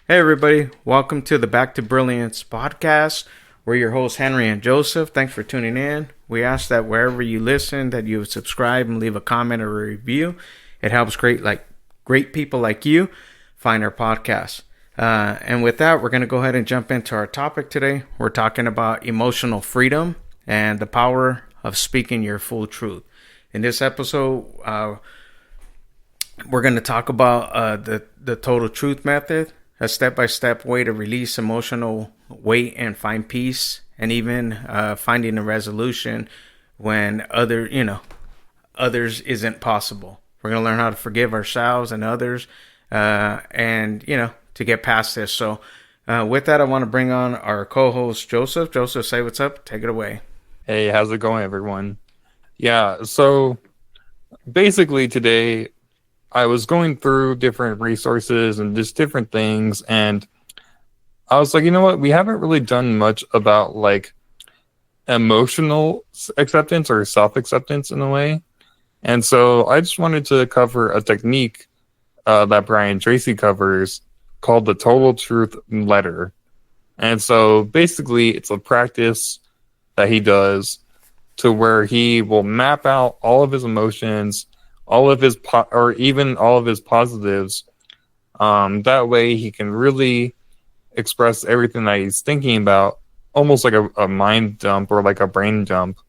Hey, everybody. Welcome to the Back to Brilliance podcast. We're your hosts, Henry and Joseph. Thanks for tuning in. We ask that wherever you listen, that you would subscribe and leave a comment or a review. It helps great people like you find our podcast. And with that, we're going to go ahead and jump into our topic today. We're talking about emotional freedom and the power of speaking your full truth. In this episode, we're going to talk about the total truth method, a step-by-step way to release emotional weight and find peace, and even finding a resolution when others isn't possible. We're going to learn how to forgive ourselves and others, and to get past this. So with that, I want to bring on our co-host, Joseph. Joseph, say what's up. Take it away. Hey, how's it going, everyone? Yeah, so basically today I was going through different resources and just different things, and I was like, you know what? We haven't really done much about like emotional acceptance or self-acceptance in a way. And so I just wanted to cover a technique that Brian Tracy covers called the Total Truth Letter. And so basically it's a practice that he does to where he will map out all of his emotions, all of his or even all of his positives. That way he can really express everything that he's thinking about, almost like a mind dump or like a brain dump.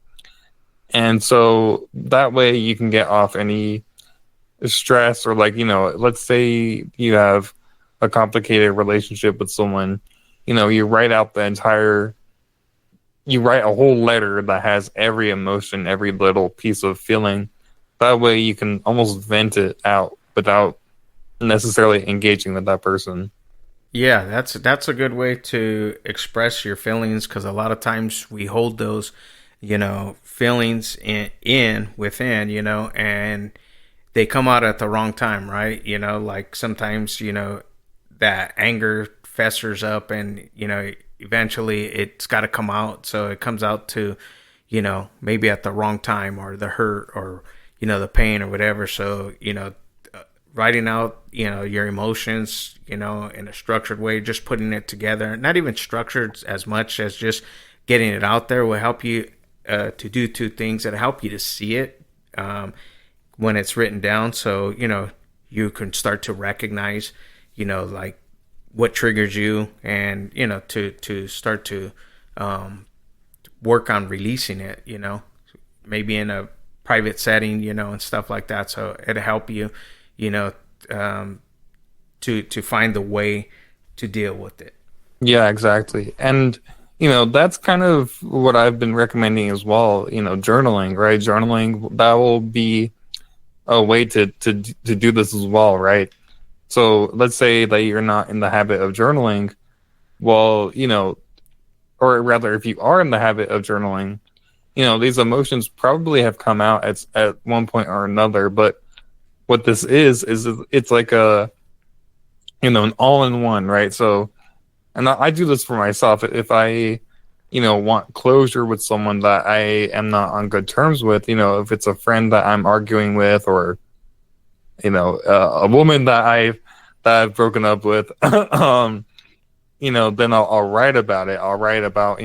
And so that way you can get off any stress, or like, let's say you have a complicated relationship with someone, you write out you write a whole letter that has every emotion, every little piece of feeling. That way you can almost vent it out without necessarily engaging with that person. Yeah, that's a good way to express your feelings, because a lot of times we hold those, feelings within, and they come out at the wrong time, right? Like sometimes, that anger festers up, and, eventually it's got to come out. So it comes out to, maybe at the wrong time, or the hurt, or, the pain or whatever. So, writing out, your emotions, in a structured way, just putting it together, not even structured as much as just getting it out there, will help you to do two things that help you to see it when it's written down. So, you can start to recognize, like what triggers you, and, to start to work on releasing it, maybe in a private setting, and stuff like that. So it'll help you, to find the way to deal with it. Yeah, exactly. And, that's kind of what I've been recommending as well, journaling, right? Journaling, that will be a way to do this as well, right? So let's say that you're not in the habit of journaling. Well, or rather, if you are in the habit of journaling, these emotions probably have come out at one point or another. But what this is it's like an all-in-one, right? So, and I do this for myself. If I, want closure with someone that I am not on good terms with, if it's a friend that I'm arguing with, or, a woman that I've broken up with, then I'll write about it. I'll write about,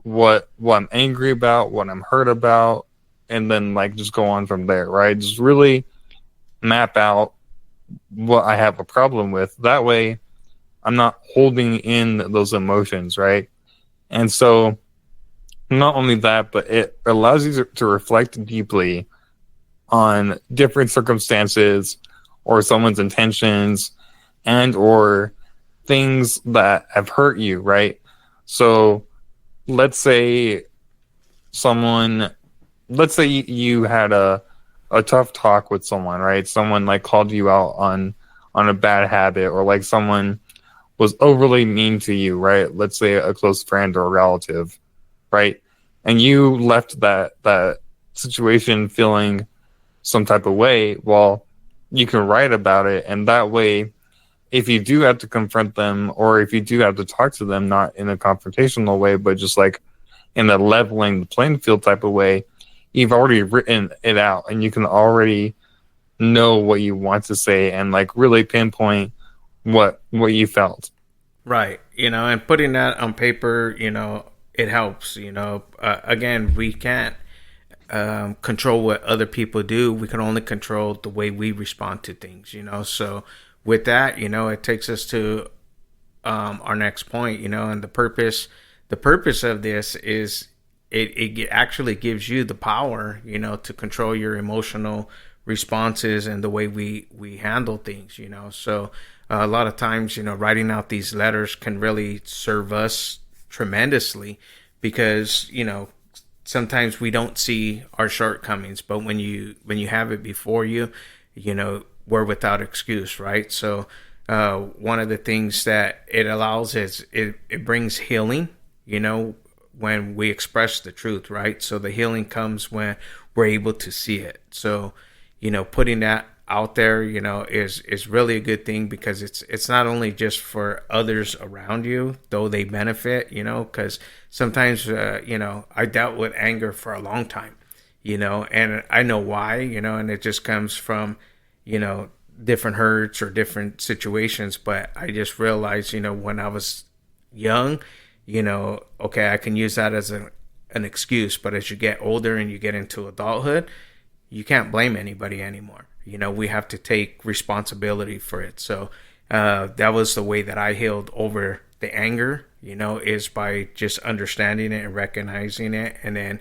what I'm angry about, what I'm hurt about, and then like just go on from there, right? Just really map out what I have a problem with. That way I'm not holding in those emotions, right? And so not only that, but it allows you to reflect deeply on different circumstances or someone's intentions and or things that have hurt you, right? So let's say you had a tough talk with someone, right? Someone like called you out on a bad habit, or like someone was overly mean to you, right? Let's say a close friend or a relative, right? And you left that situation feeling some type of way. Well, you can write about it, and that way, if you do have to confront them, or if you do have to talk to them, not in a confrontational way, but just like in a leveling the playing field type of way, you've already written it out, and you can already know what you want to say, and like really pinpoint what you felt. Right. And putting that on paper, it helps. Again, we can't control what other people do. We can only control the way we respond to things. So with that, it takes us to our next point, and the purpose of this is it actually gives you the power, to control your emotional responses and the way we handle things. So a lot of times, writing out these letters can really serve us tremendously because, sometimes we don't see our shortcomings, but when you have it before you, we're without excuse, right? So one of the things that it allows is it brings healing, when we express the truth, right? So the healing comes when we're able to see it. So, putting that out there, is really a good thing because it's not only just for others around you, though they benefit, because sometimes, I dealt with anger for a long time, and I know why, and it just comes from, you know, different hurts or different situations. But I just realized, when I was young, okay, I can use that as an excuse. But as you get older and you get into adulthood, you can't blame anybody anymore. We have to take responsibility for it. So that was the way that I healed over the anger, is by just understanding it and recognizing it, and then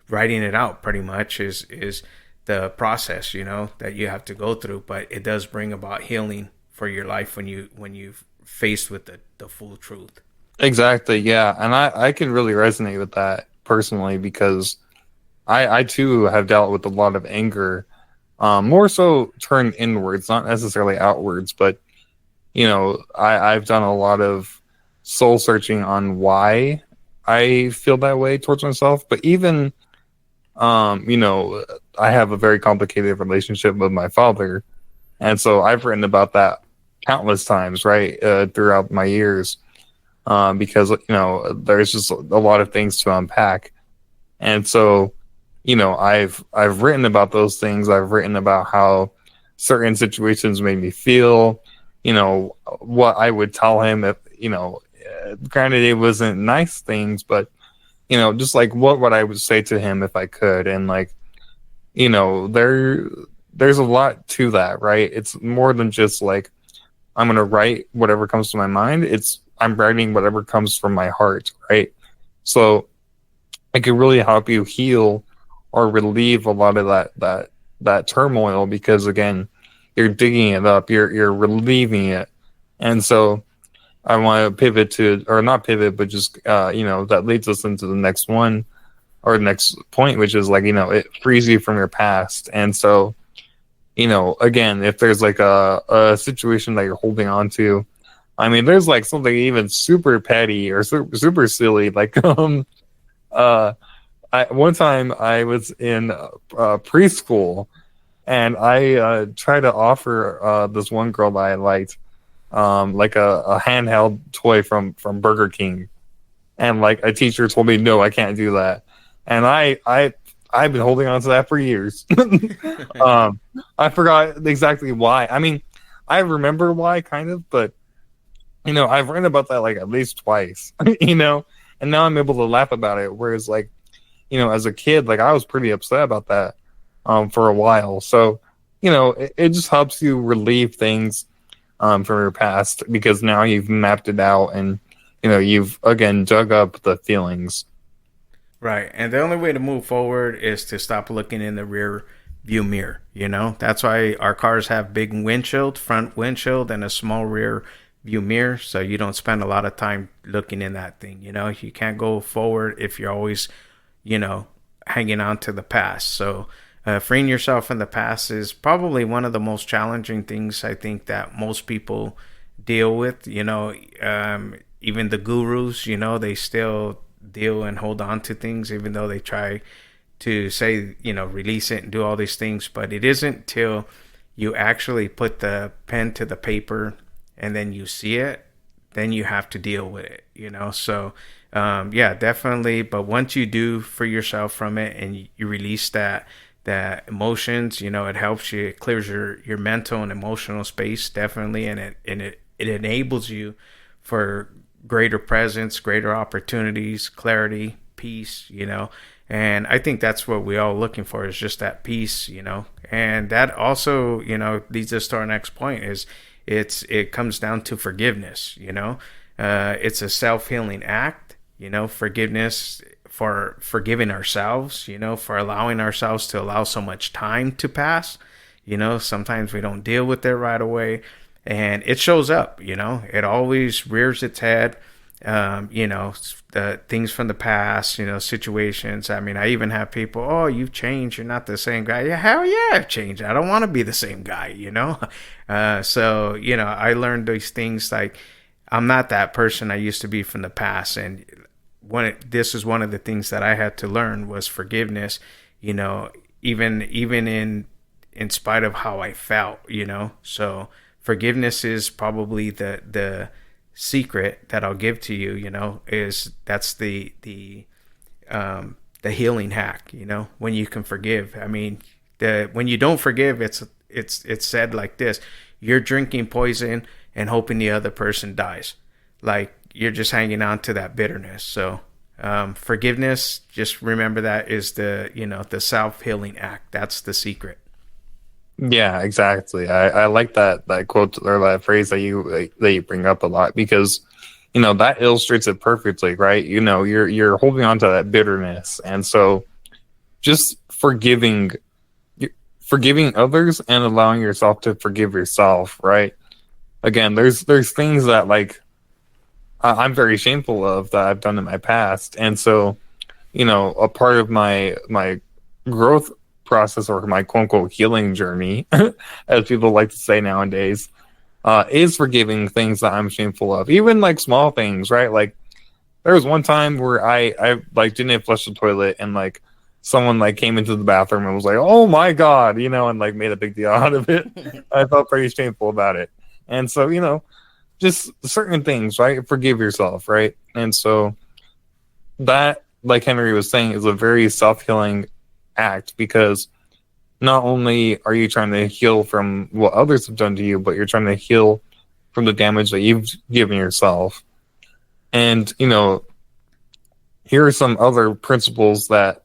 writing it out. Pretty much is the process, that you have to go through. But it does bring about healing for your life when you faced with the full truth. Exactly, yeah. And I can really resonate with that personally because I too have dealt with a lot of anger, more so turned inwards, not necessarily outwards, but I've done a lot of soul searching on why I feel that way towards myself. But even, I have a very complicated relationship with my father. And so I've written about that countless times, right, throughout my years, because, there's just a lot of things to unpack. And so, I've written about those things. I've written about how certain situations made me feel, what I would tell him if, granted it wasn't nice things, but just like what I would say to him if I could. And like, there's a lot to that, right? It's more than just like I'm gonna write whatever comes to my mind. It's I'm writing whatever comes from my heart, right? So it can really help you heal or relieve a lot of that turmoil because again, you're digging it up, you're relieving it. And so I want to pivot to, or not pivot, but just that leads us into the next one or the next point, which is like it frees you from your past. And so again, if there's like a situation that you're holding on to, I mean, there's like something even super petty or super silly, like uh one time I was in preschool and I tried to offer this one girl that I liked like a handheld toy from Burger King, and like a teacher told me no, I can't do that, and I've been holding on to that for years. um, I forgot exactly why. I mean, I remember why kind of, but I've read about that like at least twice, and now I'm able to laugh about it. Whereas like as a kid, like I was pretty upset about that for a while. So, it just helps you relieve things from your past because now you've mapped it out and you've again dug up the feelings. Right. And the only way to move forward is to stop looking in the rear view mirror. That's why our cars have big windshield, front windshield, and a small rear view mirror. So you don't spend a lot of time looking in that thing. You can't go forward if you're always, you know, hanging on to the past. So freeing yourself from the past is probably one of the most challenging things I think that most people deal with. Even the gurus, they still deal and hold on to things, even though they try to say, release it and do all these things. But it isn't till you actually put the pen to the paper and then you see it, then you have to deal with it. So yeah, definitely. But once you do free yourself from it and you release that emotions, it helps you, it clears your mental and emotional space, definitely. And it it enables you for greater presence, greater opportunities, clarity, peace, and I think that's what we all looking for, is just that peace, and that also, leads us to our next point, is it comes down to forgiveness. It's a self-healing act, forgiveness, for forgiving ourselves, for allowing ourselves to allow so much time to pass. Sometimes we don't deal with it right away, and it shows up. It always rears its head. The things from the past, situations. I mean, I even have people, oh, you've changed. You're not the same guy. Yeah, hell yeah, I've changed. I don't want to be the same guy. So, I learned these things, like, I'm not that person I used to be from the past. And this is one of the things that I had to learn, was forgiveness, even in spite of how I felt, So forgiveness is probably the secret that I'll give to you, is that's the healing hack, when you can forgive. I mean, when you don't forgive, it's said like this: you're drinking poison and hoping the other person dies. Like, you're just hanging on to that bitterness. So forgiveness, just remember, that is the self-healing act. That's the secret. Yeah, exactly. I like that quote or that phrase that you bring up a lot, because that illustrates it perfectly, right? You're holding on to that bitterness, and so just forgiving others and allowing yourself to forgive yourself, right? Again, there's things that, like, I'm very shameful of, that I've done in my past, and so a part of my growth process, or my quote unquote healing journey, as people like to say nowadays, is forgiving things that I'm shameful of, even like small things, right? Like, there was one time where I like didn't flush the toilet, and like someone like came into the bathroom and was like, "Oh my god," and like made a big deal out of it. I felt pretty shameful about it, and so just certain things, right? Forgive yourself, right? And so that, like Henry was saying, is a very self-healing act, because not only are you trying to heal from what others have done to you, but you're trying to heal from the damage that you've given yourself. And here are some other principles that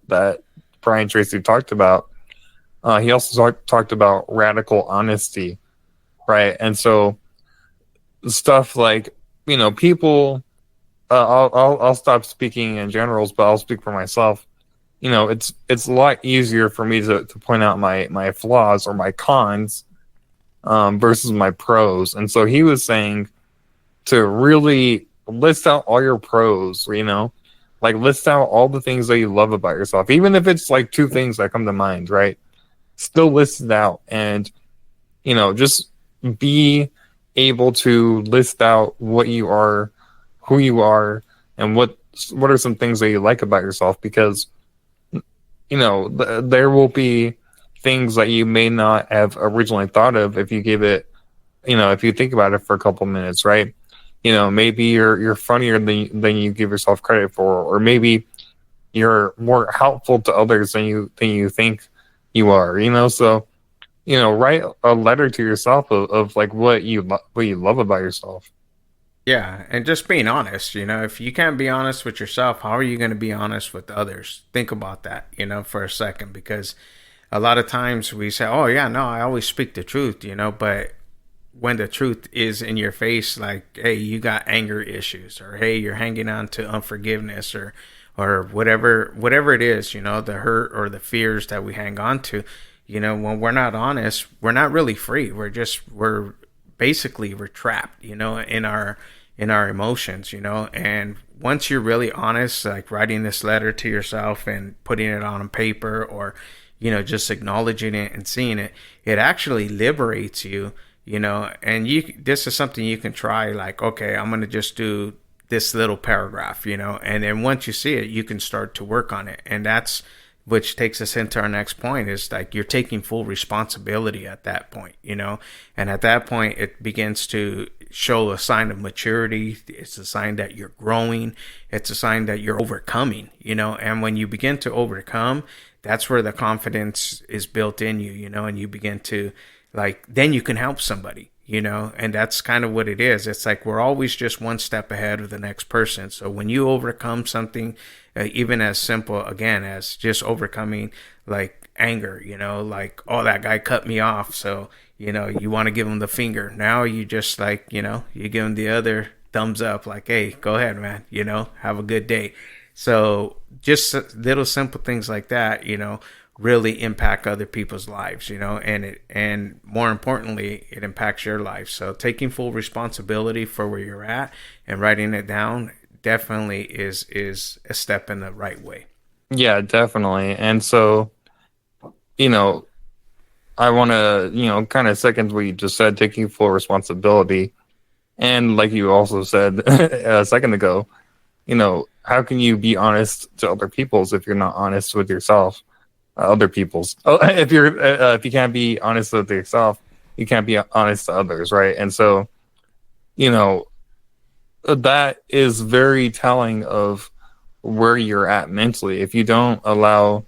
Brian Tracy talked about. He also talked about radical honesty, right? And so stuff like, people, I'll stop speaking in generals, but I'll speak for myself. It's a lot easier for me to point out my flaws or my cons, versus my pros. And so he was saying to really list out all your pros, like list out all the things that you love about yourself, even if it's like two things that come to mind, right? Still list it out, and just be able to list out what you are, who you are, and what are some things that you like about yourself, because there will be things that you may not have originally thought of if you give it, if you think about it for a couple minutes, right? Maybe you're funnier than you give yourself credit for, or maybe you're more helpful to others than you think you are. So write a letter to yourself of like what you love about yourself. Yeah, and just being honest, if you can't be honest with yourself, how are you going to be honest with others? Think about that, for a second, because a lot of times we say, oh, yeah, no, I always speak the truth, but when the truth is in your face, like, hey, you got anger issues, or hey, you're hanging on to unforgiveness, or whatever it is, the hurt or the fears that we hang on to, when we're not honest, we're not really free. We're basically, we're trapped, in our emotions, and once you're really honest, like writing this letter to yourself and putting it on paper, or, just acknowledging it and seeing it, it actually liberates you, and this is something you can try, like, okay, I'm going to just do this little paragraph, and then once you see it, you can start to work on it. And that's, which takes us into our next point, is like, you're taking full responsibility at that point, and at that point, it begins to show a sign of maturity. It's a sign that you're growing. It's a sign that you're overcoming, and when you begin to overcome, that's where the confidence is built in you, and you begin to, like, then you can help somebody, and that's kind of what it is. It's like we're always just one step ahead of the next person. So when you overcome something, even as simple again as just overcoming like anger, like, oh, that guy cut me off, so you want to give him the finger. Now you just like, you give him the other thumbs up, like, hey, go ahead, man, have a good day. So just little simple things like that, really impact other people's lives, and more importantly, it impacts your life. So taking full responsibility for where you're at and writing it down definitely is a step in the right way. Yeah, definitely. And so, you know, I want to, kind of second what you just said, taking full responsibility. And like you also said a second ago, how can you be honest to other people's if you're not honest with yourself? Other people's. Oh, if you can't be honest with yourself, you can't be honest to others, right? And so, you know, that is very telling of where you're at mentally. If you don't allow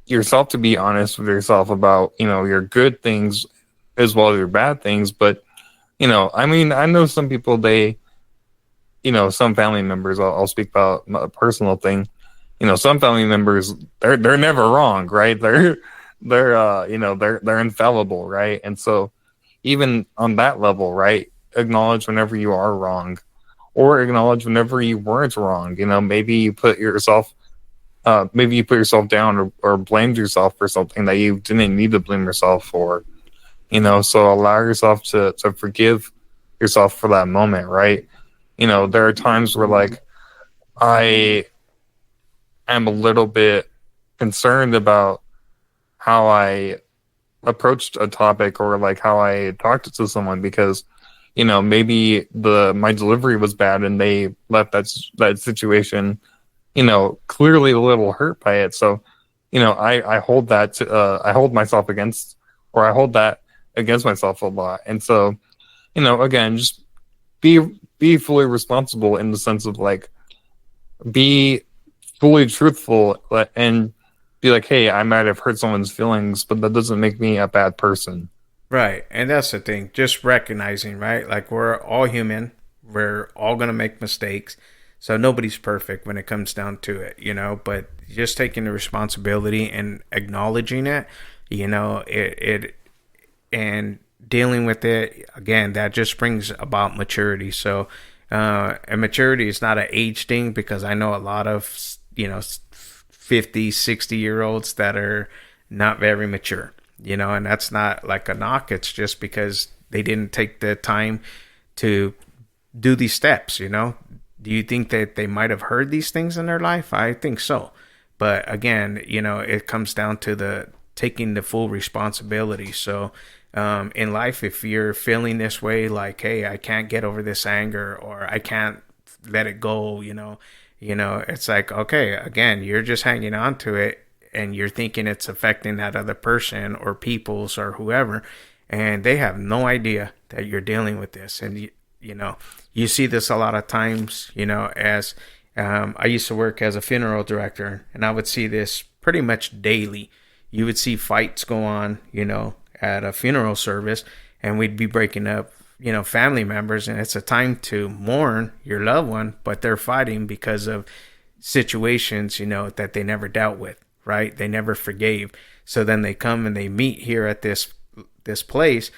yourself to be honest with yourself about, your good things as well as your bad things, but I mean, I know some people, some family members, I'll speak about a personal thing. Some family members, they're never wrong, right? They're infallible, right? And so even on that level, right, acknowledge whenever you are wrong, or acknowledge whenever you weren't wrong. Maybe you put yourself down, or blamed yourself for something that you didn't need to blame yourself for. So allow yourself to forgive yourself for that moment, right? There are times where, like, I am a little bit concerned about how I approached a topic, or like how I talked to someone, because maybe my delivery was bad and they left that situation clearly a little hurt by it. So I hold I hold myself against, or I hold that against myself a lot. And so again, just be fully responsible, in the sense of, like, be fully truthful, and be like, hey, I might have hurt someone's feelings, but that doesn't make me a bad person. Right. And that's the thing, just recognizing, right? Like, we're all human, we're all going to make mistakes. So nobody's perfect when it comes down to it, but just taking the responsibility and acknowledging it, it and dealing with it, again, that just brings about maturity. So, and maturity is not an age thing, because I know a lot of, 50, 60-year olds that are not very mature, and that's not like a knock. It's just because they didn't take the time to do these steps, Do you think that they might have heard these things in their life? I think so. But again, it comes down to the taking the full responsibility. So, in life, if you're feeling this way, like, hey, I can't get over this anger, or I can't let it go, it's like, okay, again, you're just hanging on to it, and you're thinking it's affecting that other person or people's or whoever, and they have no idea that you're dealing with this. And you see this a lot of times, as I used to work as a funeral director, and I would see this pretty much daily. You would see fights go on, at a funeral service, and we'd be breaking up, family members, and it's a time to mourn your loved one, but they're fighting because of situations, that they never dealt with, right? They never forgave. So then they come and they meet here at this place,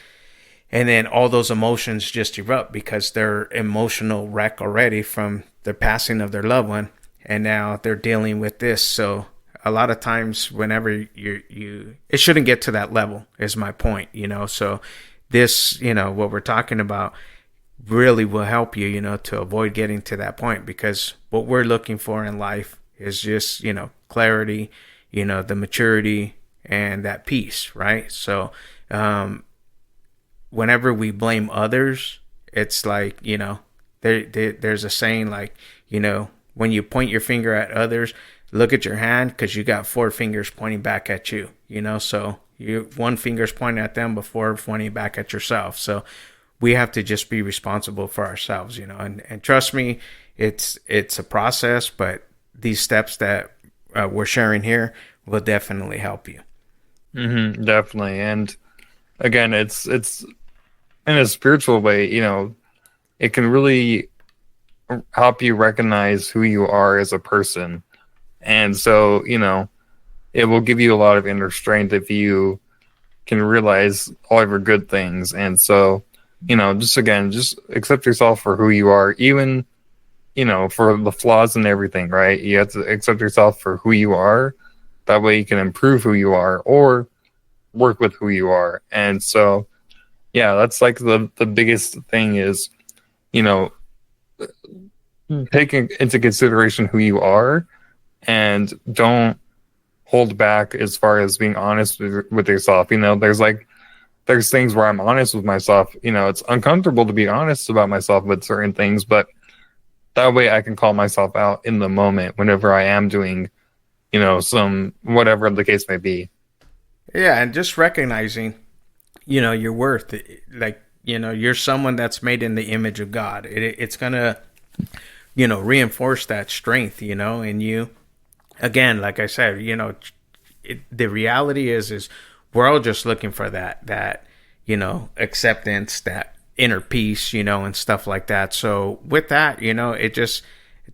and then all those emotions just erupt, because they're emotional wreck already from the passing of their loved one, and now they're dealing with this. So a lot of times, whenever it shouldn't get to that level, is my point. So this, what we're talking about really will help you, to avoid getting to that point, because what we're looking for in life is just, clarity, the maturity and that peace, right? So, whenever we blame others, it's like, there's a saying, like, when you point your finger at others, look at your hand, because you got four fingers pointing back at you, so one finger's pointing at them before pointing back at yourself. So we have to just be responsible for ourselves, and trust me, it's a process, but these steps that we're sharing here will definitely help you. Definitely. And again, it's in a spiritual way, it can really help you recognize who you are as a person. And so, it will give you a lot of inner strength if you can realize all of your good things. And so, just again, just accept yourself for who you are, even, for the flaws and everything, right? You have to accept yourself for who you are. That way you can improve who you are or work with who you are. And so, yeah, that's like the biggest thing is, you know, taking into consideration who you are and don't hold back as far as being honest with yourself. There's things where I'm honest with myself. It's uncomfortable to be honest about myself with certain things, but that way I can call myself out in the moment whenever I am doing, some whatever the case may be. Yeah, and just recognizing, your worth. Like, you're someone that's made in the image of God. It's gonna, reinforce that strength, in you. Again, like I said, the reality is we're all just looking for that acceptance, that inner peace, and stuff like that. So with that, it just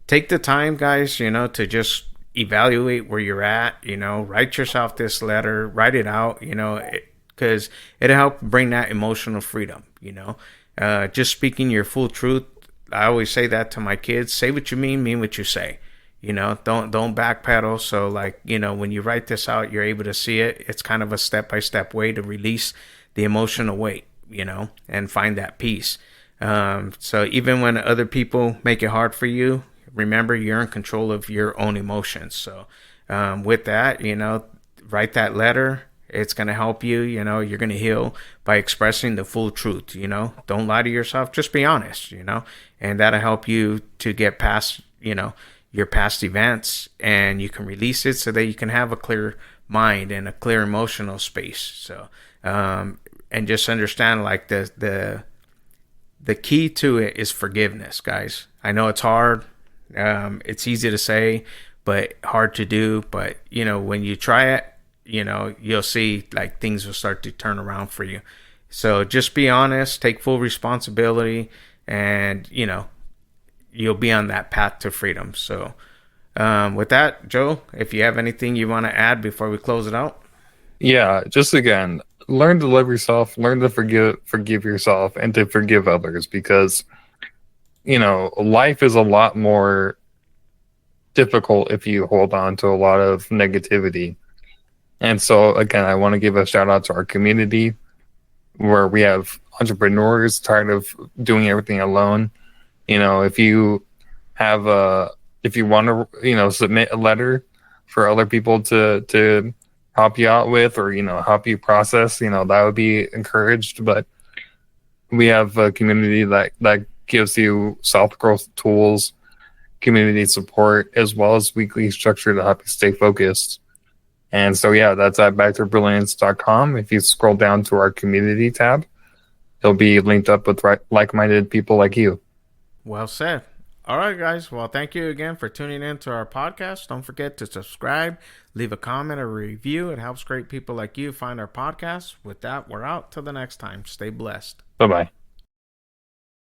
take the time, guys, to just evaluate where you're at, write yourself this letter, write it out, because it'll help bring that emotional freedom, just speaking your full truth. I always say that to my kids: say what you mean what you say. Don't backpedal. So like, when you write this out, you're able to see it. It's kind of a step-by-step way to release the emotional weight, and find that peace. So even when other people make it hard for you, remember you're in control of your own emotions. So with that, write that letter. It's going to help you. You're going to heal by expressing the full truth. Don't lie to yourself. Just be honest, and that'll help you to get past, your past events, and you can release it so that you can have a clear mind and a clear emotional space. So, and just understand, like, the key to it is forgiveness, guys. I know it's hard. It's easy to say, but hard to do. But, when you try it, you'll see, like, things will start to turn around for you. So just be honest, take full responsibility, and, you'll be on that path to freedom. So with that, Joe, if you have anything you want to add before we close it out. Yeah, just again, learn to love yourself, learn to forgive yourself and to forgive others because life is a lot more difficult if you hold on to a lot of negativity. And so again, I want to give a shout out to our community where we have entrepreneurs tired of doing everything alone. If you have if you want to, submit a letter for other people to help you out with, or, help you process, that would be encouraged. But we have a community that gives you self-growth tools, community support, as well as weekly structure to help you stay focused. And so, yeah, that's at backtobrilliance.com. If you scroll down to our community tab, it'll be linked up with like-minded people like you. Well said. All right, guys. Well, thank you again for tuning in to our podcast. Don't forget to subscribe, leave a comment or review. It helps great people like you find our podcast. With that, we're out. Till the next time. Stay blessed. Bye-bye.